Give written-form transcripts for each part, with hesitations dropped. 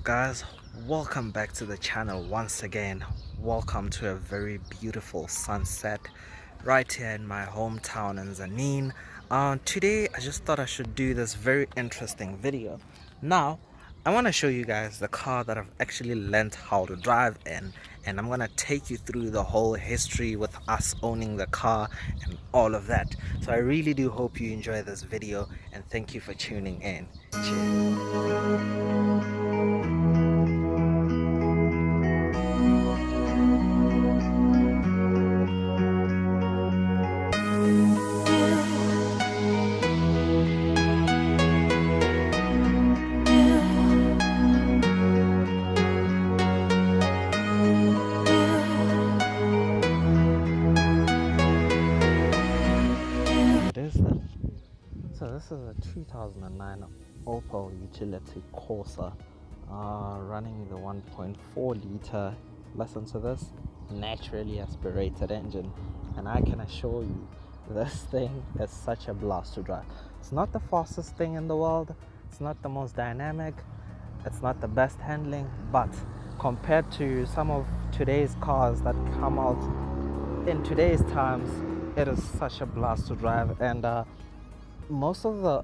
up, guys? Welcome back to the channel once again. Welcome to a very beautiful sunset right here in my hometown in Zanin. Today I just thought I should do this very interesting video. Now I want to show you guys the car that I've actually learned how to drive in, and I'm gonna take you through the whole history with us owning the car and all of that. So I really do hope you enjoy this video, and thank you for tuning in. Cheers. So this is a 2009 Opel Utility Corsa, running the 1.4 liter, listen to this, naturally aspirated engine, and I can assure you this thing is such a blast to drive. It's not the fastest thing in the world, it's not the most dynamic, it's not the best handling, but compared to some of today's cars that come out in today's times, it is such a blast to drive. And most of the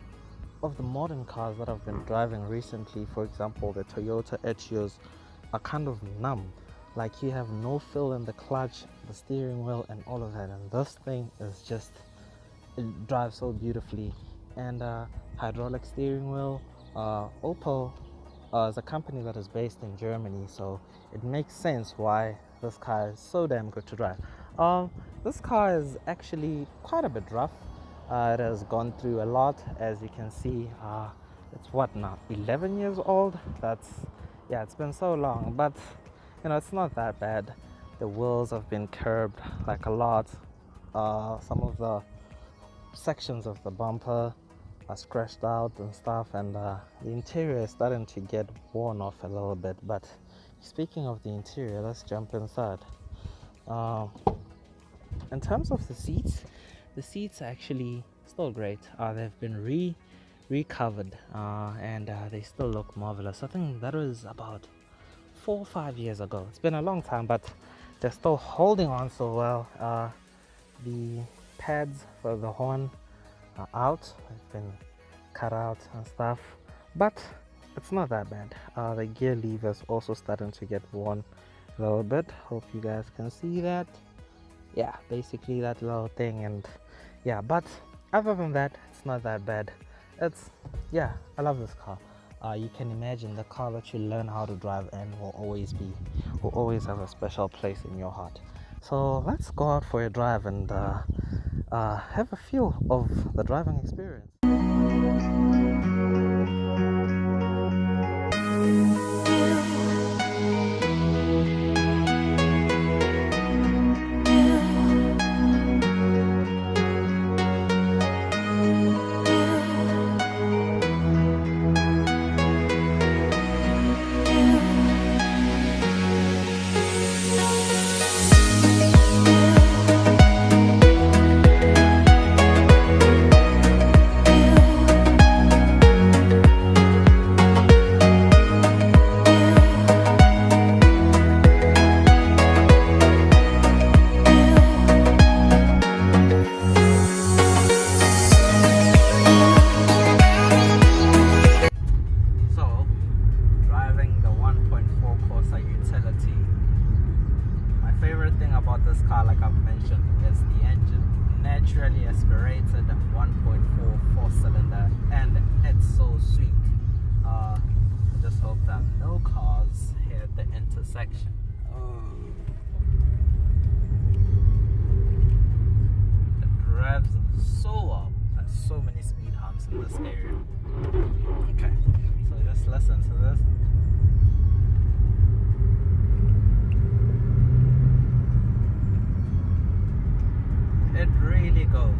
modern cars that I've been driving recently, for example the Toyota Etios, are kind of numb. Like, you have no feel in the clutch, the steering wheel and all of that, and this thing is just, it drives so beautifully. And hydraulic steering wheel. Opel is a company that is based in Germany, so it makes sense why this car is so damn good to drive. This car is actually quite a bit rough. It has gone through a lot, as you can see. It's what now, 11 years old? Yeah, it's been so long, but you know, it's not that bad. The wheels have been curbed like a lot. Some of the sections of the bumper are scratched out and stuff, and the interior is starting to get worn off a little bit. But speaking of the interior, let's jump inside. In terms of the seats are actually still great. They've been recovered, and they still look marvelous. I think that was about 4 or 5 years ago. It's been a long time, but they're still holding on so well. The pads for the horn are out, they've been cut out and stuff, but it's not that bad. The gear lever is also starting to get worn a little bit. Hope you guys can see that. Yeah, basically that little thing. And yeah, but other than that, it's not that bad. Yeah, I love this car. You can imagine the car that you learn how to drive in will always have a special place in your heart. So let's go out for a drive and have a feel of the driving experience. This car, like I've mentioned, is the engine. Naturally aspirated 1.4 4-cylinder, and it's so sweet. I just hope that no cars hit the intersection. It revs so well. There's so many speed humps in this area. Okay, so just listen to this. It really goes.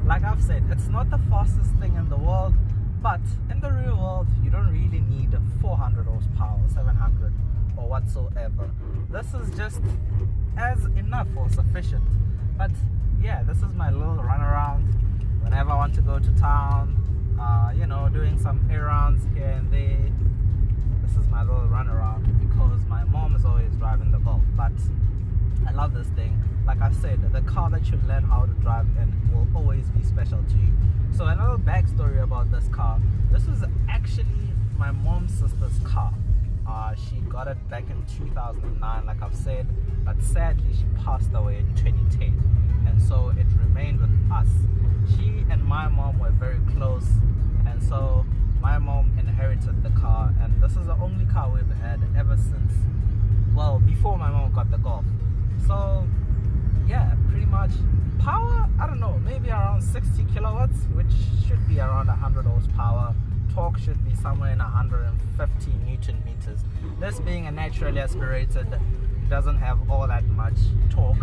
Like I've said, it's not the fastest thing in the world, but in the real world you don't really need 400 horsepower, 700 or whatsoever. This is just as enough or sufficient. But yeah, this is my little run around whenever I want to go to town, you know, doing some errands here and there. This is my little run I said, the car that you learn how to drive in will always be special to you. So another backstory about this car. This was actually my mom's sister's car. She got it back in 2009, like I've said, but sadly she passed away in 2010, and so it remained with us. She and my mom were very close, and so my mom inherited the car, and this is the only car we've had ever since, well, before my mom got the Golf. So yeah, pretty much power, I don't know, maybe around 60 kilowatts, which should be around 100 horsepower. Torque should be somewhere in 150 Newton meters. This being a naturally aspirated, doesn't have all that much torque.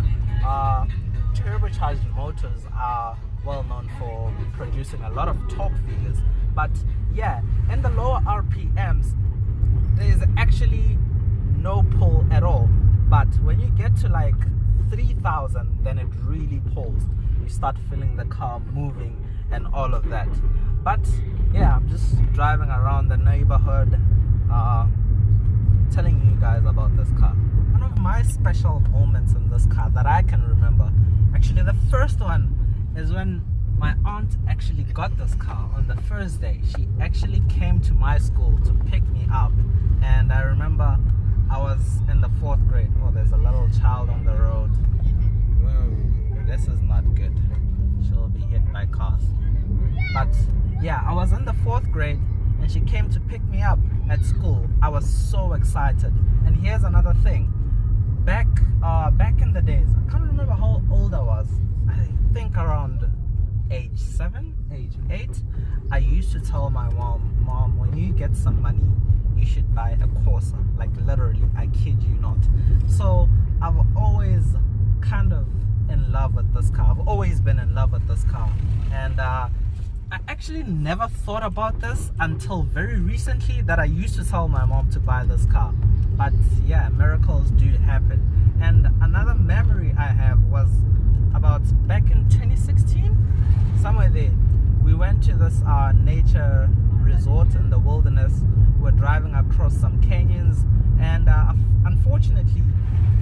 Turbocharged motors are well known for producing a lot of torque figures, but yeah, in the lower RPMs there is actually no pull at all, but when you get to like 3,000, then it really pulls. You start feeling the car moving and all of that. But yeah, I'm just driving around the neighborhood, telling you guys about this car. One of my special moments in this car that I can remember, actually the first one, is when my aunt actually got this car on the first day. She actually came to my school to pick me up, and I remember I was in the 4th grade. Oh, there's a little child on the road. Whoa, this is not good. She'll be hit by cars. But yeah, I was in the 4th grade and she came to pick me up at school. I was so excited. And here's another thing. Back in the days, I can't remember how old I was. I think around age 7, age 8. I used to tell my mom, when you get some money, you should buy a Corsa. Like literally, I kid you not. So I've always kind of in love with this car. I've always been in love with this car. And I actually never thought about this until very recently, that I used to tell my mom to buy this car. But yeah, miracles do happen. And another memory I have was about back in 2016, somewhere there. We went to this nature resort in the wilderness. We're driving across some canyons, and unfortunately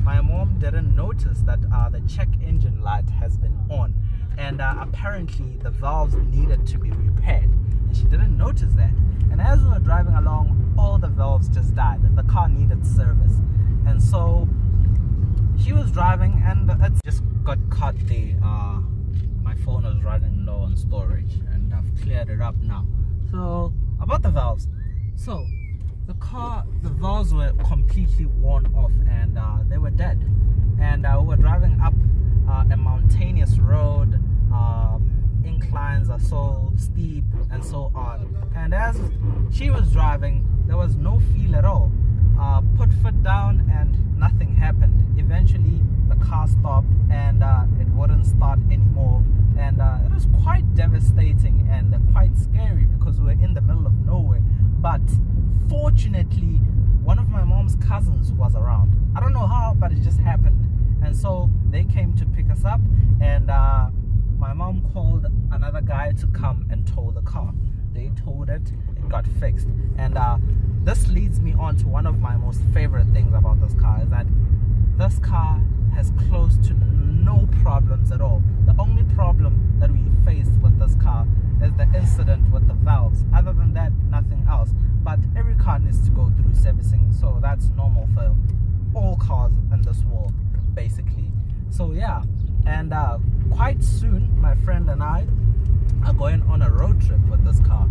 my mom didn't notice that the check engine light has been on, and apparently the valves needed to be repaired, and she didn't notice that. And as we were driving along, all the valves just died. The car needed service, and so she was driving, and it just got caught there. My phone was running low on storage, and I've cleared it up now. So about the valves, so the valves were completely worn off, and they were dead. And we were driving up a mountainous road. Inclines are so steep and so on, and as she was driving, there was no feel at all. Put foot down and nothing happened. Eventually the car stopped, and it wouldn't start anymore, and it was quite devastating and quite scary because we were in the middle of nowhere. But fortunately, one of my mom's cousins was around. I don't know how, but it just happened, and so they came to pick us up, and my mom called another guy to come and tow the car. They towed it, it got fixed. And this leads me on to one of my most favorite things about this car, is that this car has close to no problems at all. The only problem that we faced with this car is the incident with the valves. Other than that, nothing else. But every car needs to go through servicing, so that's normal for all cars in this world, basically. So yeah, and quite soon my friend and I are going on a road trip with this car.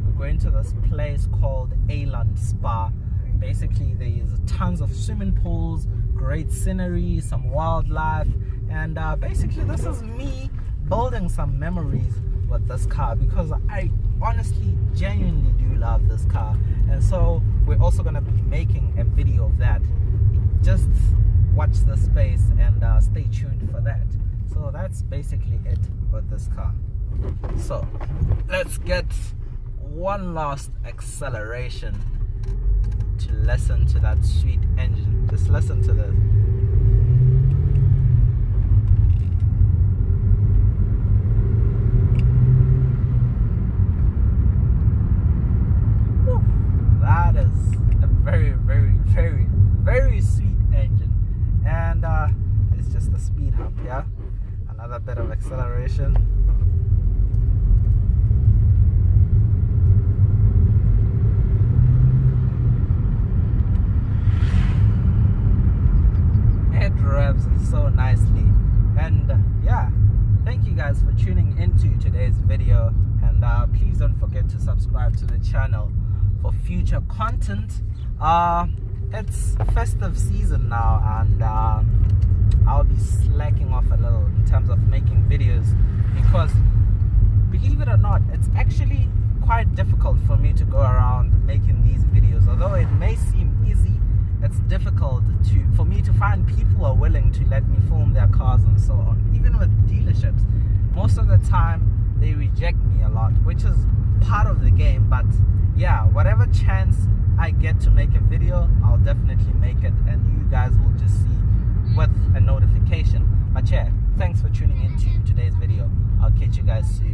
We're going to this place called Aland Spa. Basically there's tons of swimming pools, great scenery, some wildlife, and basically this is me building some memories with this car, because I honestly genuinely do love this car. And so we're also going to be making a video of that. Just watch the space and stay tuned for that. So that's basically it with this car. So let's get one last acceleration to listen to that sweet engine. Just listen to this. Whew. That is a very, very, very, very sweet engine. And it's just a speed hump, yeah? bit of acceleration. It revs so nicely. And yeah, thank you guys for tuning into today's video, and please don't forget to subscribe to the channel for future content. It's festive season now, and I'll be slacking off a little in terms of making videos, because believe it or not, it's actually quite difficult for me to go around making these videos. Although it may seem easy, it's difficult for me to find people who are willing to let me film their cars and so on. Even with dealerships, most of the time they reject me a lot, which is part of the game. But yeah, whatever chance I get to make a video, I'll definitely make it, and you guys will just see with a notification. But yeah, thanks for tuning into today's video. I'll catch you guys soon.